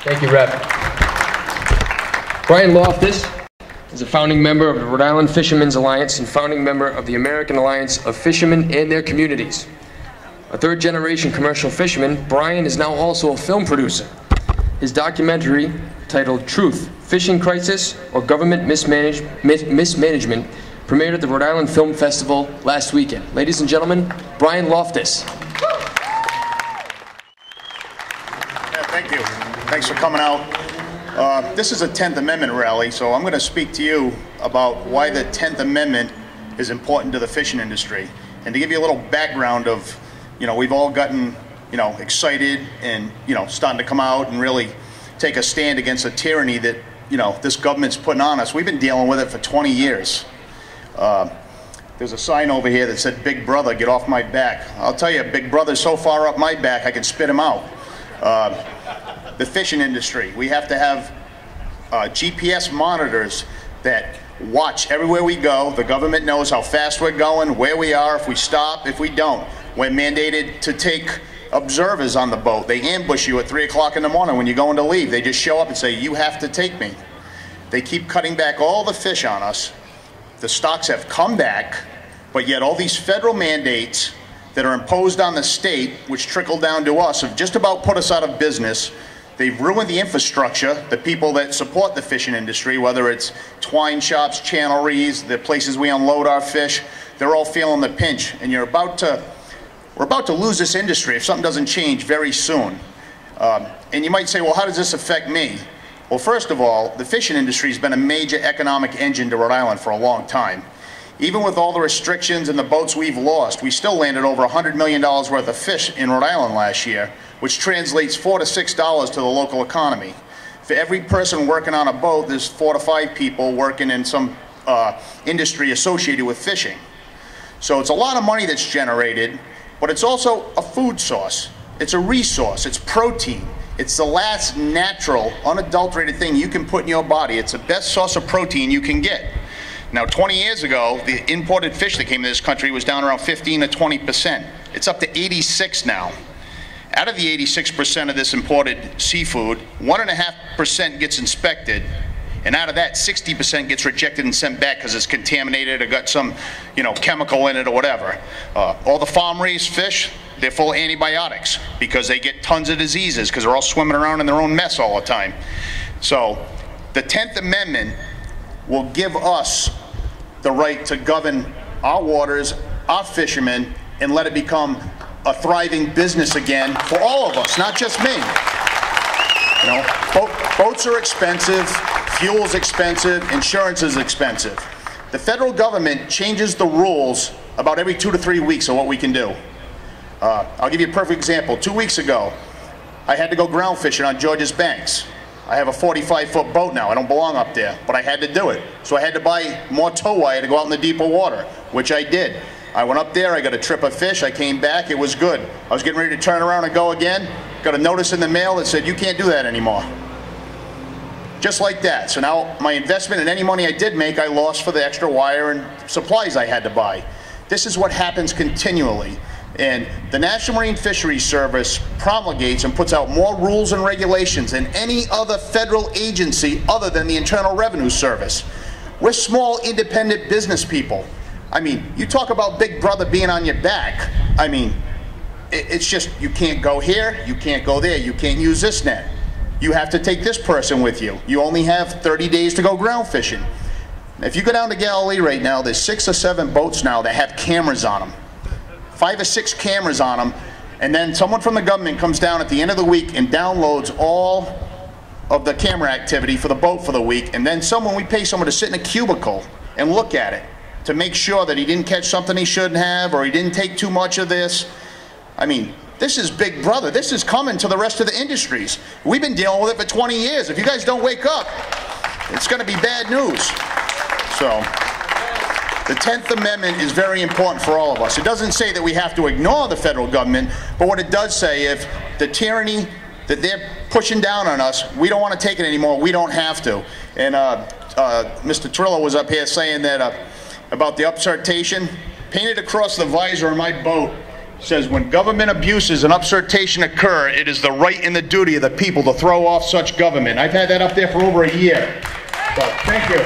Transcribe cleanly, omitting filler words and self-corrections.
Thank you, Rep. Brian Loftus is a founding member of the Rhode Island Fishermen's Alliance and founding member of the American Alliance of Fishermen and Their Communities. A third-generation commercial fisherman, Brian is now also a film producer. His documentary, titled Truth, Fishing Crisis or Government Mismanagement, premiered at the Rhode Island Film Festival last weekend. Ladies and gentlemen, Brian Loftus. Thank you. Thanks for coming out. This is a 10th Amendment rally, so I'm going to speak to you about why the 10th Amendment is important to the fishing industry. And to give you a little background of, we've all gotten, excited and, starting to come out and really take a stand against a tyranny that, this government's putting on us. We've been dealing with it for 20 years. There's a sign over here that said, "Big Brother, get off my back." I'll tell you, Big Brother's so far up my back, I can spit him out. The fishing industry, we have to have GPS monitors that watch everywhere we go. The government knows how fast we're going, where we are, if we stop, if we don't. We're mandated to take observers on the boat. They ambush you at 3 o'clock in the morning when you're going to leave. They just show up and say, "You have to take me." They keep cutting back all the fish on us. The stocks have come back, but yet all these federal mandates that are imposed on the state, which trickle down to us, have just about put us out of business. They've ruined the infrastructure, the people that support the fishing industry, whether it's twine shops, channelries, the places we unload our fish. They're all feeling the pinch, and we're about to lose this industry if something doesn't change very soon. And you might say, well, how does this affect me? Well, first of all, the fishing industry has been a major economic engine to Rhode Island for a long time. Even with all the restrictions and the boats we've lost, we still landed over $100 million worth of fish in Rhode Island last year, which translates $4 to $6 to the local economy. For every person working on a boat, there's 4 to 5 people working in some industry associated with fishing. So it's a lot of money that's generated, but it's also a food source. It's a resource. It's protein. It's the last natural, unadulterated thing you can put in your body. It's the best source of protein you can get. Now, 20 years ago, the imported fish that came to this country was down around 15 to 20%. It's up to 86 now. Out of the 86% of this imported seafood, 1.5% gets inspected, and out of that, 60% gets rejected and sent back because it's contaminated or got some, chemical in it or whatever. All the farm-raised fish, they're full of antibiotics because they get tons of diseases because they're all swimming around in their own mess all the time. So, the 10th Amendment will give us the right to govern our waters, our fishermen, and let it become a thriving business again for all of us, not just me. Boats are expensive, fuel's expensive, insurance is expensive. The federal government changes the rules about every 2 to 3 weeks of what we can do. I'll give you a perfect example. 2 weeks ago, I had to go ground fishing on George's Banks. I have a 45-foot boat now. I don't belong up there, but I had to do it. So I had to buy more tow wire to go out in the deeper water, which I did. I went up there, I got a trip of fish, I came back, it was good. I was getting ready to turn around and go again, got a notice in the mail that said, "You can't do that anymore." Just like that. So now my investment and any money I did make, I lost for the extra wire and supplies I had to buy. This is what happens continually. And the National Marine Fisheries Service promulgates and puts out more rules and regulations than any other federal agency other than the Internal Revenue Service. We're small, independent business people. I mean, you talk about Big Brother being on your back. I mean, it's just, you can't go here, you can't go there, you can't use this net. You have to take this person with you. You only have 30 days to go ground fishing. If you go down to Galilee right now, there's 6 or 7 boats now that have cameras on them. 5 or 6 cameras on them, and then someone from the government comes down at the end of the week and downloads all of the camera activity for the boat for the week, and then we pay someone to sit in a cubicle and look at it to make sure that he didn't catch something he shouldn't have or he didn't take too much of this. I mean, this is Big Brother. This is coming to the rest of the industries. We've been dealing with it for 20 years. If you guys don't wake up, it's going to be bad news. So, the 10th Amendment is very important for all of us. It doesn't say that we have to ignore the federal government, but what it does say, if the tyranny that they're pushing down on us, we don't want to take it anymore, we don't have to. And Mr. Trillo was up here saying that about the upsartation. Painted across the visor of my boat says, when government abuses and usurpation occur, it is the right and the duty of the people to throw off such government. I've had that up there for over a year. So, thank you.